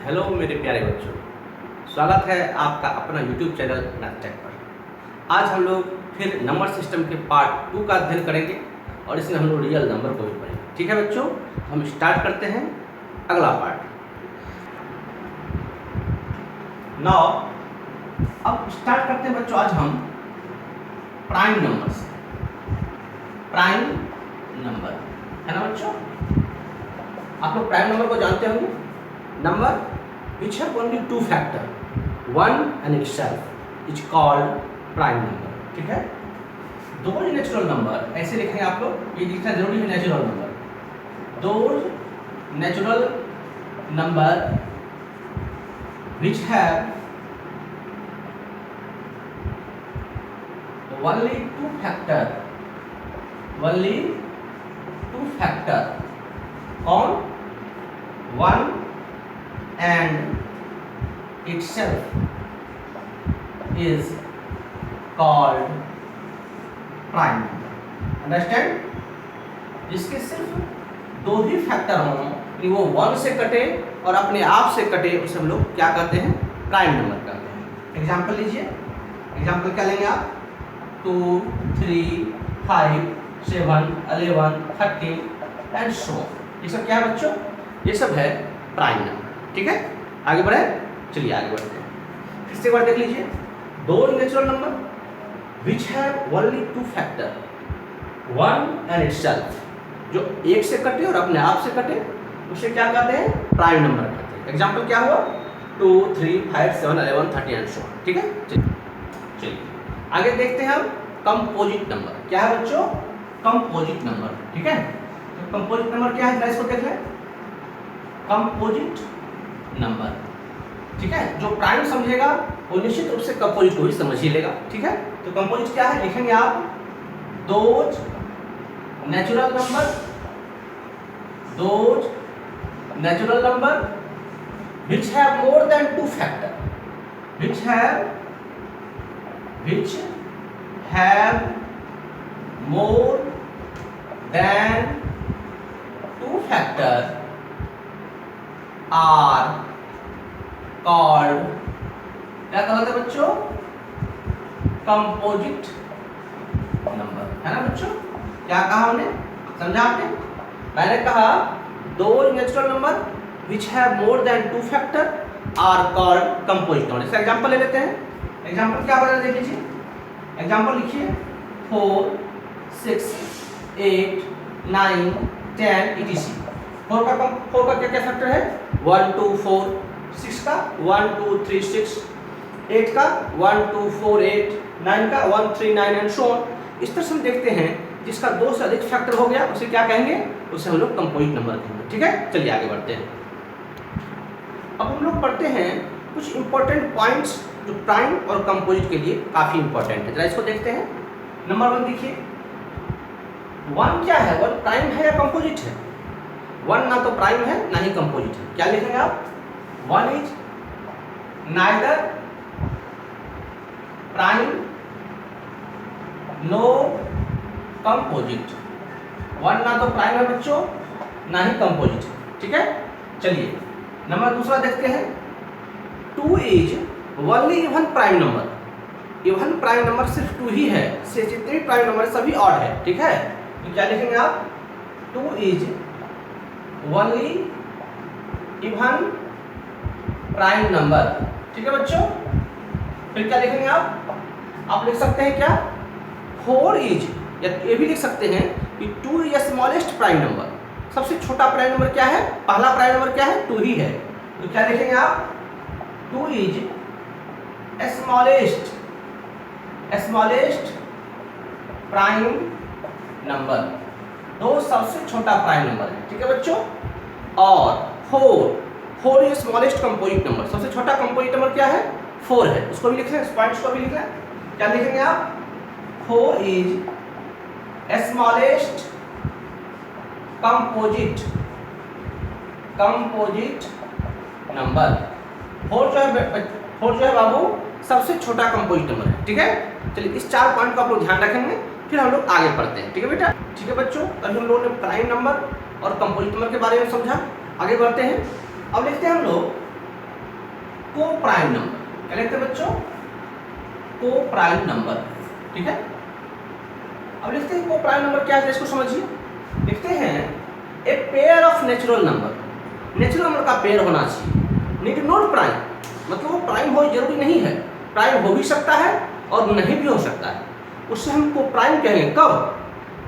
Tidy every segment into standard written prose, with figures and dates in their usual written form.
Hello मेरे प्यारे बच्चों, स्वागत है आपका अपना YouTube चैनल मैथ टेक पर। आज हम लोग फिर नंबर सिस्टम के पार्ट 2 का अध्ययन करेंगे और इसमें हम लोग रियल नंबर को भी पढ़ेंगे। ठीक है बच्चों, हम स्टार्ट करते हैं अगला पार्ट। नाउ अब स्टार्ट करते हैं बच्चों, आज हम प्राइम नंबर से। प्राइम नंबर है ना बच्चों, आप लोग प्राइम नंबर को जानते होंगे। Number which have only two factor, one and itself is called prime number। ठीक है, दो नेचुरल नंबर ऐसे लिखेंगे आप लोग, ये लिखना जरूरी है नेचुरल नंबर। दो natural number which have only two factor, only two factor, कौन? one and itself is called prime number। Understand? जिसके सिर्फ दो ही फैक्टर हों, वो 1 से कटे और अपने आप से कटे, उसे हम लोग क्या कहते हैं? प्राइम नंबर कहते हैं। एग्जाम्पल लीजिए, एग्जाम्पल क्या लेंगे आप? 2, 3, 5, 7, 11, 13 एंड सो। ये सब क्या है बच्चों? ये सब है प्राइम नंबर। ठीक है, आगे बढ़े, चलिए आगे बढ़ते हैं। फिर से एक बार देख लीजिए, दो natural number which have only two factor, one and itself, जो एक से कटे और अपने आप से कटे, उसे क्या कहते हैं? प्राइम नंबर कहते हैं। एग्जाम्पल क्या हुआ? 2, 3, 5, 7, 11, 13 एंड सो। ठीक है, चलिए आगे देखते हैं हम कंपोजिट नंबर। क्या है बच्चों? Composite number. ठीक है, तो कंपोजिट नंबर क्या है, इसको देख लें। कंपोजिट नंबर, ठीक है, जो प्राइम समझेगा वो निश्चित रूप से कंपोजिट को भी समझ ही लेगा। ठीक है, तो कंपोजिट क्या है, लिखेंगे आप those natural number, those natural number which have more than two factor, which have more than two factor are called, क्या कहते हैं बच्चों? कंपोजिट नंबर, है ना बच्चों? क्या कहा हमने, समझा आपने? मैंने कहा दो natural number which have more than two factor are called composite number। इसका एग्जांपल ले लेते हैं। एग्जांपल क्या बता देख लीजिए, एग्जांपल लिखिए 4, 6, 8, 9, 10 etc। 4 का क्या क्या फैक्टर है? 1, 2, 4। 6 का 1, 2, 3, 6। 8 का 1, 2, 4, 8। 9 का 1, 3, 9 एंड सो ऑन। इस तरह से हम देखते हैं जिसका 2 से अधिक फैक्टर हो गया उसे क्या कहेंगे? उसे हम लोग कंपोजिट नंबर कहेंगे। ठीक है, चलिए आगे बढ़ते हैं। अब हम लोग पढ़ते हैं कुछ इंपॉर्टेंट पॉइंट्स जो प्राइम और कंपोजिट के लिए काफी इंपॉर्टेंट है। जरा इसको देखते हैं। नंबर 1 देखिए, 1 क्या है? 1 प्राइम है या कंपोजिट है? 1 ना तो प्राइम है ना ही कंपोजिट है। क्या लिखेंगे आप? 1 is neither prime no composite. 1 ना तो प्राइम है बच्चों, ना ही कंपोजिट है। ठीक है, चलिए नंबर दूसरा देखते हैं। 2 is only even prime number. Even prime number सिर्फ 2 ही है, से जितने भी प्राइम नंबर सभी ऑड है। ठीक है, तो क्या लिखेंगे आप? 2 is only even prime number. ठीक है बच्चों, फिर क्या लिखेंगे आप? आप लिख सकते हैं क्या? 4 इज, या ये भी लिख सकते हैं कि 2 इज स्मॉलेस्ट प्राइम नंबर। सबसे छोटा प्राइम नंबर क्या है? पहला प्राइम नंबर क्या है? 2 ही है। तो क्या लिखेंगे आप? 2 इज स्मॉलेस्ट प्राइम नंबर। 2 सबसे छोटा प्राइम नंबर है। ठीक है बच्चों, और 4 इज स्मॉलेस्ट कंपोजिट नंबर। सबसे छोटा कंपोजिट नंबर क्या है? 4 है। उसको भी लिख लें, इस पॉइंट्स को भी लिख लें। क्या लिखेंगे आप? 4 इज स्मॉलेस्ट कंपोजिट नंबर। 4 जो है बाबू सबसे छोटा कंपोजिट नंबर है। ठीक है, चलिए इस 4 पॉइंट को आप लोग ध्यान रखेंगे, फिर हम लोग आगे बढ़ते हैं। ठीक है बेटा? ठीक है बच्चों, अभी हम लोगों ने प्राइम नंबर और कंपोजिट नंबर के बारे में समझा। आगे बढ़ते हैं। अब लिखते हैं हम लोग को प्राइम नंबर। क्या लिखते हैं बच्चों? को प्राइम नंबर। ठीक है, अब लिखते हैं को प्राइम नंबर क्या है, इसको समझिए। लिखते हैं a pair of natural number. Natural number का पेयर होना चाहिए। नीड नॉट प्राइम, मतलब वो प्राइम हो जरूरी नहीं है, प्राइम हो भी सकता है और नहीं भी हो सकता है, उससे हम को प्राइम कहेंगे कब?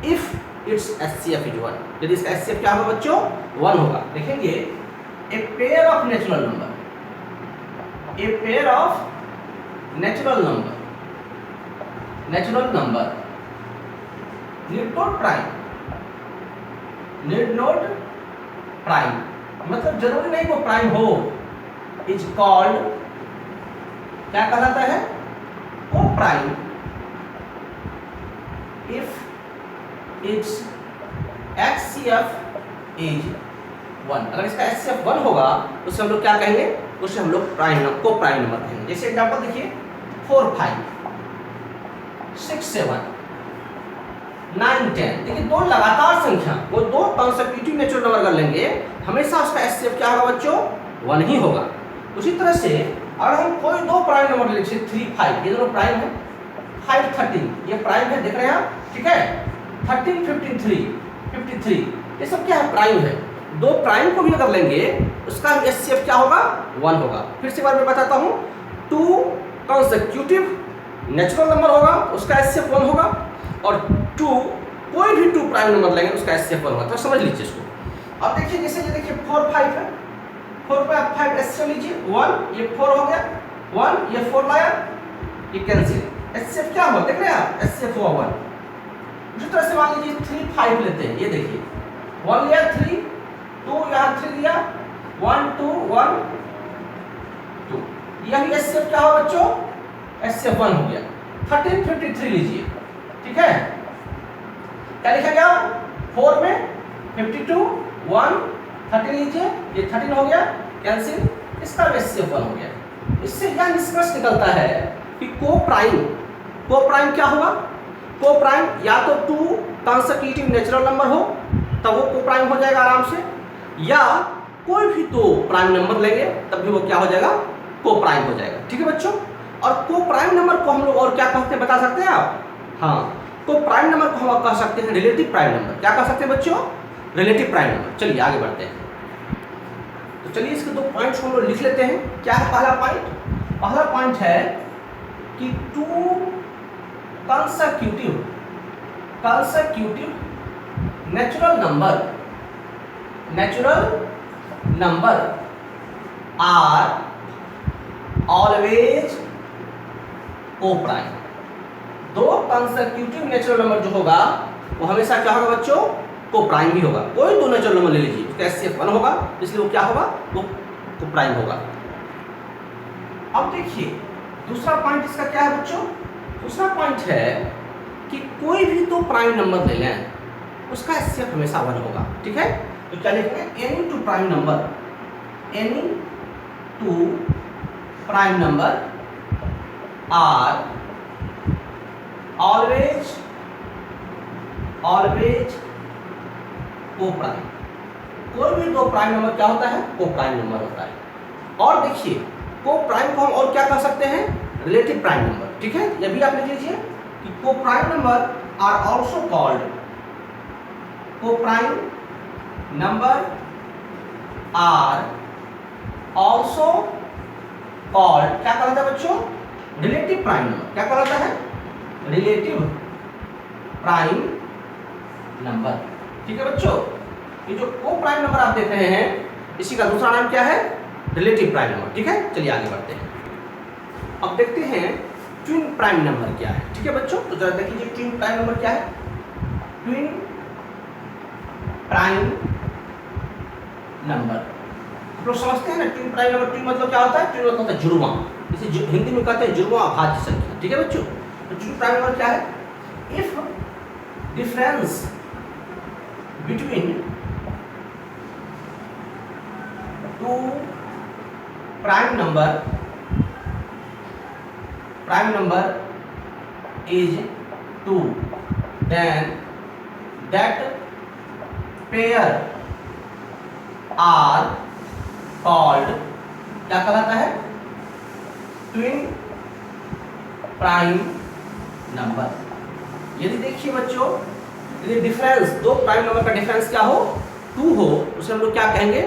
If it's HCF is 1। यदि इसका HCF क्या होगा बच्चों? 1 होगा। देखेंगे a pair of natural number, a pair of natural number, natural number need not prime, need not prime मतलब जरूरी नहीं को प्राइम हो, इज कॉल्ड, क्या कहलाता है? को prime if it's HCF is 1। अगर इसका HCF 1 होगा उससे हम लोग क्या कहेंगे? उससे हम लोग प्राइम को प्राइम नंबर कहेंगे। जैसे एग्जांपल देखिए 4 5 6 7 9 10। देखिए दो लगातार संख्या, वो दो कॉन्सेक्यूटिव नेचुरल नंबर कर लेंगे, हमेशा उसका HCF क्या होगा बच्चों? 1 ही होगा। उसी तरह से अगर हम कोई दो प्राइम नंबर ले लीजिए 3 5, ये दोनों प्राइम है। 5 13 ये प्राइम है, देख रहे हैं आप? ठीक है, 13 15 3 53 ये सब क्या है? प्राइम है। दो प्राइम को भी अगर लेंगे उसका HCF क्या होगा? 1 होगा। फिर से एक बार मैं बताता हूँ, 2 कॉन्सेक्यूटिव नेचुरल नंबर होगा, उसका HCF 1 होगा, और 2 कोई भी 2 प्राइम नंबर लेंगे उसका HCF 1 होगा। तो समझ लीजिए इसको। अब देखिए जैसे ये देखिए 4 5 है, 4 पे आप 5 HCF लीजिए 1, ये 4 हो गया 1, ये 4 लाया, ये कैंसिल, HCF क्या हुआ? देख रहे हैं आप? HCF हुआ 1। उसी तरह से मान लीजिए 3 5 लेते हैं, ये देखिए 1 लिया 3 2 यहाँ 3 लिया 1 2 1 2, यह HCF क्या हुआ बच्चों? HCF 1 हो गया। 13 53 लीजिए, ठीक है, क्या लिखा गया? 4 में 52 1 13 लीजिए, ये 13 हो गया कैंसिल, इसका HCF 1 हो गया। इससे यह निष्कर्ष निकलता है कि को प्राइम क्या होगा? को प्राइम या तो 2 कॉन्सेक्यूटिव नेचुरल नंबर हो तब वो को प्राइम हो जाएगा आराम से, या कोई भी 2 प्राइम नंबर लेंगे तब भी वो क्या हो जाएगा? को प्राइम हो जाएगा। ठीक है बच्चों, और को प्राइम नंबर को हम लोग और क्या कहते हैं बता सकते हैं आप? हाँ, को प्राइम नंबर को हम कह सकते हैं रिलेटिव प्राइम नंबर। क्या कह सकते हैं बच्चों? Relative prime number. चलिए आगे बढ़ते हैं। तो चलिए इसके 2 पॉइंट्स हम लोग लिख लेते हैं। क्या है पहला पॉइंट? पहला पॉइंट है कि 2 consecutive natural number are always co-prime। 2 consecutive natural number जो होगा वो हमेशा क्या होगा बच्चों? को प्राइम ही होगा। कोई 2 नेचुरल नंबर ले लीजिए, उसका HCF 1 होगा, इसलिए वो क्या होगा? वो को प्राइम होगा। अब देखिए दूसरा पॉइंट इसका क्या है बच्चों? दूसरा पॉइंट है कि कोई भी 2 प्राइम नंबर ले लें उसका HCF हमेशा 1 होगा। ठीक है, तो क्या लिखेंगे? Any 2 prime number, any 2 prime number are always coprime. कोई भी 2 प्राइम नंबर क्या होता है? को प्राइम नंबर होता है। और देखिए को प्राइम को हम और क्या कह सकते हैं? Relative prime number. ठीक है, यह भी आप लिख लीजिए कि coprime number are also called, coprime number are also called, क्या कहलाता है बच्चों? Relative prime number. क्या कहलाता है? Relative prime number. ठीक है बच्चों, ये जो को प्राइम नंबर आप देख रहे हैं इसी का दूसरा नाम क्या है? Relative prime number. ठीक है, चलिए आगे बढ़ते हैं। अब देखते हैं ट्विन प्राइम नंबर क्या है। ठीक है बच्चों, तो जरा देख लीजिए ट्विन प्राइम नंबर क्या है? ट्विन प्राइम नंबर आप लोग समझते हैं ना? ट्विन प्राइम नंबर, ट्विन मतलब क्या होता है? ट्विन मतलब होता है जुड़वा, इसे हिंदी में कहते हैं जुड़वा अभाज्य संख्या। ठीक है बच्चों, तो ट्विन प्राइम नंबर क्या है? If difference between 2 prime number is 2, then that pair are called, क्या कहलाता है? Twin prime number. यदि देखिए बच्चों, यदि डिफरेंस दो प्राइम नंबर का डिफरेंस क्या हो, 2 हो, उसे हम लोग क्या कहेंगे,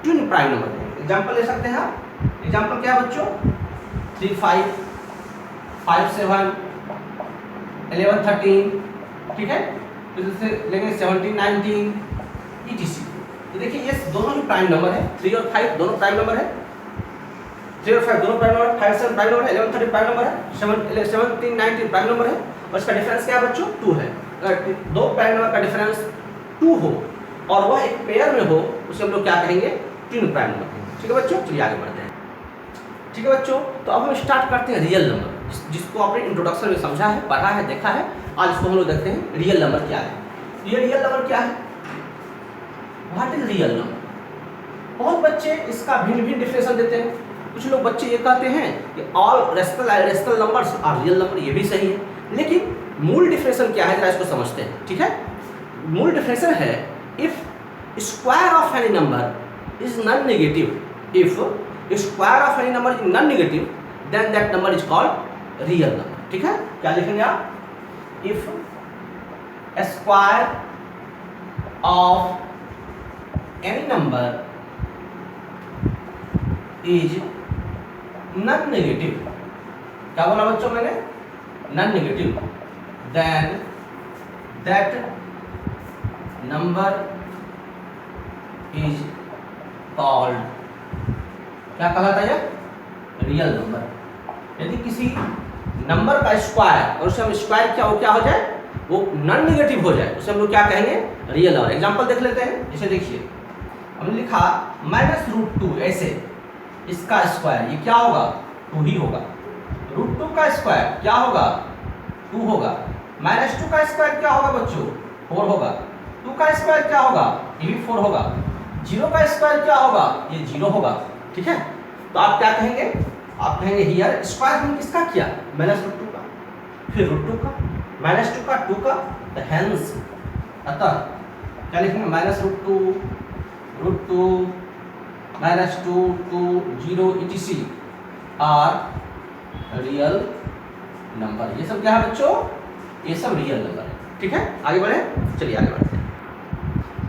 ट्विन प्राइम नंबर कहेंगे। एग्जांपल ले सकते हैं आप। एग्जांपल क्या है बच्चों, 3 5 5 7 11 13, ठीक है, फिर से लेंगे 17 19 etc। ये देखिए ये दोनों ही प्राइम नंबर है, 3 और 5 दोनों प्राइम नंबर है, 3 और 5 दोनों प्राइम नंबर, 5 7 प्राइम नंबर है, 11 13 प्राइम नंबर है, 17 19 प्राइम नंबर है, और इसका डिफरेंस क्या है बच्चों, 2 है। अगर दो प्राइम नंबर का डिफरेंस 2 हो और वह एक पेयर में हो, उसे हम लोग क्या कहेंगे, ट्विन प्राइम नंबर कहेंगे। ठीक है बच्चों, चलिए आगे बढ़ते हैं। ठीक है बच्चों, तो अब हम स्टार्ट करते हैं रियल नंबर, जिसको आपने इंट्रोडक्शन में समझा है, पढ़ा है, देखा है। आज इसको हम लोग देखते हैं रियल नंबर क्या है। ये रियल नंबर क्या है, व्हाट इज रियल नंबर। बहुत बच्चे इसका भिन्न भिन्न डिफिनेशन देते हैं। कुछ लोग बच्चे ये कहते हैं कि all rational irrational numbers are real number, ये भी सही है, लेकिन मूल डिफिनेशन क्या है जरा इसको समझते हैं। ठीक है, मूल डिफिनेशन है, if square of any number is non negative, if square of any number is non negative, then that number is called real number. ठीक है, क्या लिखेंगे आप, if square of any number is non negative, क्या बोला बच्चों मैंने, non negative, then that number is called, क्या कहा था ये, रियल नंबर। यदि किसी नंबर का स्क्वायर और उसे हम स्क्वायर क्या हो जाए, वो नॉन नेगेटिव हो जाए, उसे हम लोग क्या कहेंगे, रियल नंबर। एग्जांपल देख लेते हैं। जैसे देखिए हमने लिखा -√2, ऐसे इसका स्क्वायर ये क्या होगा, 2 ही होगा। √2 का स्क्वायर क्या होगा, 2 होगा। -2 का स्क्वायर क्या होगा बच्चों, 4 होगा। 2 का स्क्वायर क्या होगा, ये भी 4 होगा। 0 का स्क्वायर क्या होगा, ये 0 होगा। ठीक है, तो आप क्या कहेंगे, आप कहेंगे हियर स्क्वायर हमने किसका किया, -√2 का, फिर √2 का, -2 का, 2 का, तो हेंस अतः क्या लिखेंगे, -√2 √2 -2 2 0 etc आर रियल नंबर। ये सब क्या है बच्चों, ये सब रियल नंबर है। ठीक है, आगे बढ़े, चलिए आगे बढ़ते हैं।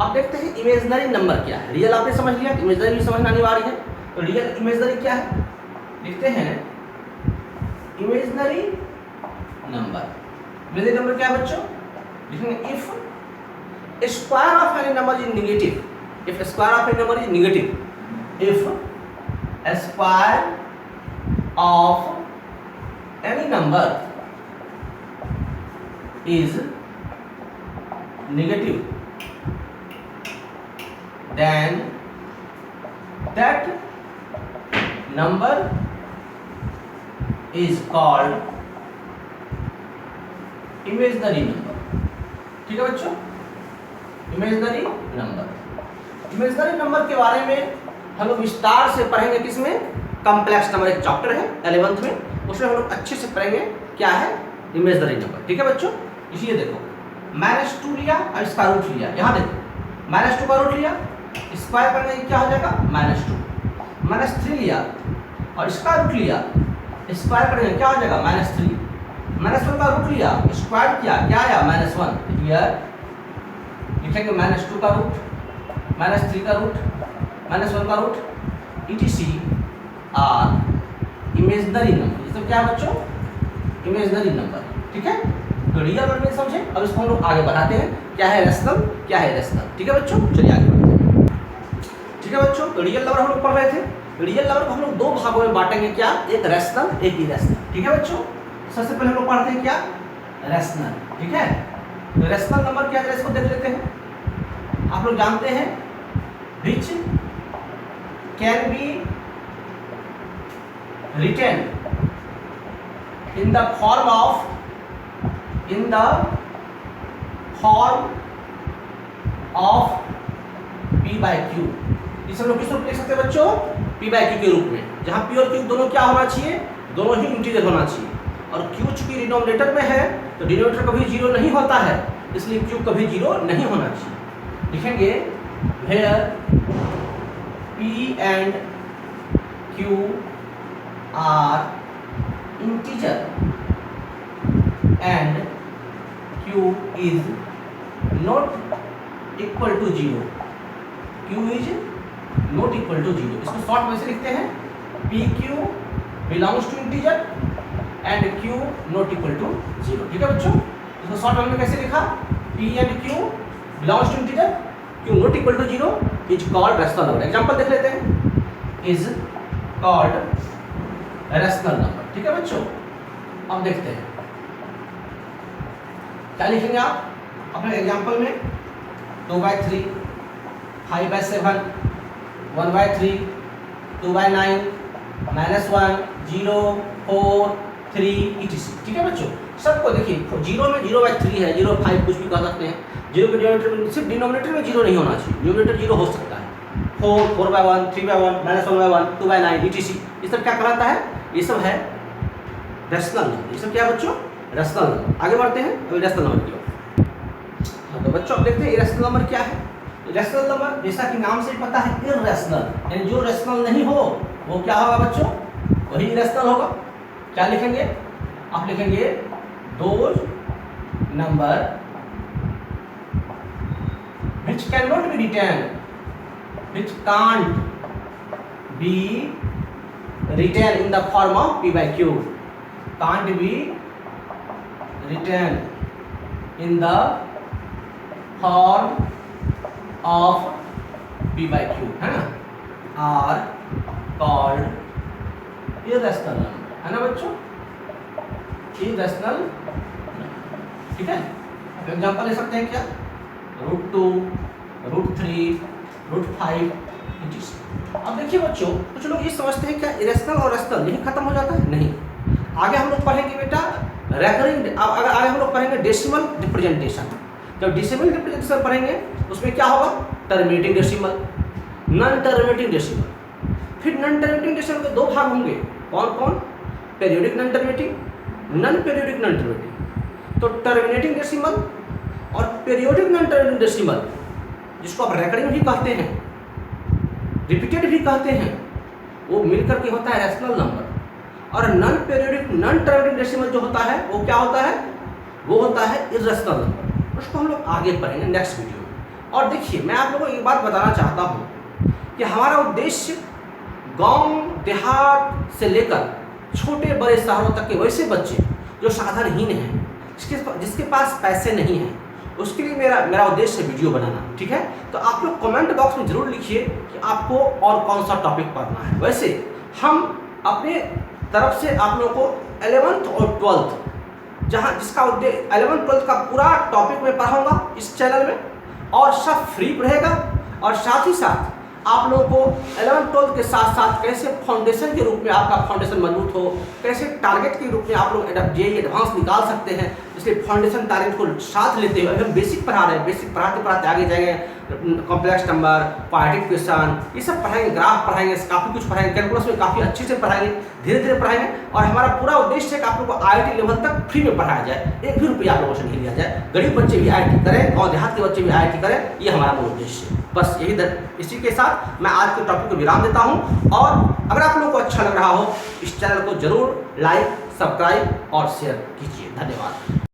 अब देखते हैं इमेजिनरी नंबर क्या है। रियल आपने समझ लिया, इमेजिनरी भी समझना अनिवार्य है। तो रियल इमेजिनरी क्या है, लिखते हैं इमेजिनरी नंबर। इमेजिनरी नंबर क्या है बच्चों, लिखेंगे if square of any number is negative, if square of any number is negative, if square of any number is negative, then that number is called imaginary number। ठीक है बच्चों, imaginary number. Imaginary number के बारे में हम लोग विस्तार से पढ़ेंगे, किसमें, कॉम्प्लेक्स नंबर एक चैप्टर है 11th में, उसमें हम लोग अच्छे से पढ़ेंगे क्या है इमेजिनरी नंबर। ठीक है बच्चों, इसलिए देखो -2 लिया और इसका रूट लिया, यहाँ देखो -2 का रूट लिया, स्क्वायर करने क्या हो जाएगा, -2, -3 लिया और इसका रूट लिया, स्क्वायर करने क्या हो जाएगा, -3, -1 का रूट लिया, स्क्वायर किया, क्या आया, -1। हियर लिखेंगे -2 का रूट, -3 का रूट, -1 का root, etc are imaginary number. ये सब क्या है बच्चों, इमेजिनरी नंबर। ठीक है, तो रियल नंबर में समझे। अब इसको हम लोग आगे बढ़ाते हैं, क्या है रेशनल, क्या है इरेशनल। ठीक है बच्चों, चलिए आगे बढ़ते हैं। ठीक है बच्चों, तो रियल नंबर हम लोग पढ़ रहे थे। रियल नंबर को हम लोग 2 भागों में बांटेंगे, क्या, एक रेशनल, एक इरेशनल। ठीक है बच्चों, सबसे पहले हम लोग पढ़ते हैं क्या, रेशनल। ठीक है, तो रेशनल नंबर क्या है, इसको देख लेते हैं। आप लोग जानते हैं which can be written in the form of p/q। इसे हम लोग किस रूप में लिख सकते हैं बच्चों, p/q के रूप में, जहां p और q दोनों क्या होना चाहिए, दोनों ही इंटीजर होना चाहिए। और q चूंकि डिनोमिनेटर में है तो डिनोमिनेटर कभी 0 नहीं होता है, इसलिए q कभी 0 नहीं होना चाहिए। लिखेंगे where p and q are integer and q is not equal to 0, q is not equal to 0, इसको शॉर्ट में से लिखते हैं pq belongs to integer and q not equal to 0। ठीक है बच्चों, इसको शॉर्ट में कैसे लिखा, p and q belongs to integer, q not equal to 0 is called rational number। Example देख लेते हैं, is called rational number। ठीक है बच्चों, अब देखते हैं क्या लिखेंगे आप अपने एग्जांपल में। 2/3, 5/7, 1/3, 2/9, -1, 0, 4, 3 etc। ठीक है बच्चों, सबको देखिए 0 में 0/3 है, 0/5 कुछ भी कह सकते हैं। 0 के डिनोमिनेटर में, सिर्फ डिनोमिनेटर में 0 नहीं होना चाहिए, डिनोमिनेटर 0 हो सकता है। 4, 4/1, 3/1, -1/1, 2/9 etc। ये सब क्या कहलाता है, ये सब है रैशनल नंबर। ये सब क्या है बच्चों, रैशनल नंबर। आगे बढ़ते हैं अभी रैशनल नंबर की ओर। हाँ तो बच्चों अब देखते हैं इरेशनल नंबर क्या है। इरेशनल नंबर जैसा कि नाम से ही पता है इर्रेशनल, यानी जो रैशनल नहीं हो वो क्या होगा बच्चों, वही इरेशनल होगा। क्या लिखेंगे आप, लिखेंगे those number which cannot be written, which can't be written in the form of p/q, can't be written in the form of p/q, है ना, are called irrational number, है ना बच्चों, irrational number। ठीक है, एग्जांपल ले सकते हैं क्या, √2, √3, √5 etc। अब देखिए बच्चों, कुछ लोग ये समझते हैं क्या इरेशनल और रैशनल यही खत्म हो जाता है, नहीं। आगे हम लोग पढ़ेंगे बेटा रेकरिंग, अगर आगे हम लोग पढ़ेंगे डेसिमल रिप्रेजेंटेशन। जब डेसिमल रिप्रेजेंटेशन पढ़ेंगे उसमें क्या होगा, terminating decimal, non terminating decimal. फिर नॉन टर्मिनेटिंग डेसिमल के दो भाग होंगे, कौन कौन, periodic non terminating, non periodic non terminating. तो टर्मिनेटिंग डेसिमल और पेरियोडिक नॉन टर्मिनेटिंग डेसिमल, जिसको आप रेकरिंग भी कहते हैं, रिपीटेड भी कहते हैं, वो मिलकर के होता है रैशनल नंबर। और non periodic non terminating decimal जो होता है वो क्या होता है, वो होता है इर्रेशनल नंबर। उसको हम लोग आगे पढ़ेंगे नेक्स्ट वीडियो में। और देखिए मैं आप लोगों को एक बात बताना चाहता हूँ कि हमारा उद्देश्य गांव देहात से लेकर छोटे बड़े शहरों तक के वैसे बच्चे जो साधनहीन हैं, जिसके पास पैसे नहीं हैं, उसके लिए मेरा उद्देश्य है वीडियो बनाना। ठीक है, तो आप लोग कमेंट बॉक्स में जरूर लिखिए कि आपको और कौन सा टॉपिक पढ़ना है। वैसे हम अपने तरफ से आप लोगों को 11th और 12th जिसका उद्देश्य 11th 12th का पूरा टॉपिक मैं पढ़ाऊंगा इस चैनल में, और सब फ्री रहेगा। और साथ ही साथ आप लोगों को 11th 12th के साथ साथ कैसे फाउंडेशन के रूप में आपका फाउंडेशन मजबूत हो, कैसे टारगेट के रूप में आप लोग जेईई एडवांस निकाल सकते हैं, इसलिए फाउंडेशन टारगेट को साथ लेते हुए हम बेसिक पढ़ा रहे हैं। बेसिक पढ़ाते पढ़ाते आगे जाएंगे कॉम्प्लेक्स नंबर, क्वाड्रेटिक क्वेश्चन, ये सब पढ़ाएंगे, ग्राफ पढ़ाएंगे, काफ़ी कुछ पढ़ाएंगे, कैलकुलस में काफ़ी अच्छे से पढ़ाएंगे, धीरे धीरे पढ़ाएंगे। और हमारा पूरा उद्देश्य है कि आप लोग को IIT लेवल तक फ्री में पढ़ाया जाए, एक भी रुपया आप लोगों से नहीं लिया जाए। गरीब बच्चे भी IIT करें, गाँव देहात के बच्चे भी IIT करें, ये हमारा मूल उद्देश्य है। बस यही इसी के साथ मैं आज के टॉपिक को विराम देता हूँ। और अगर आप लोगों को अच्छा लग रहा हो इस चैनल को जरूर लाइक, सब्सक्राइब और शेयर कीजिए। धन्यवाद।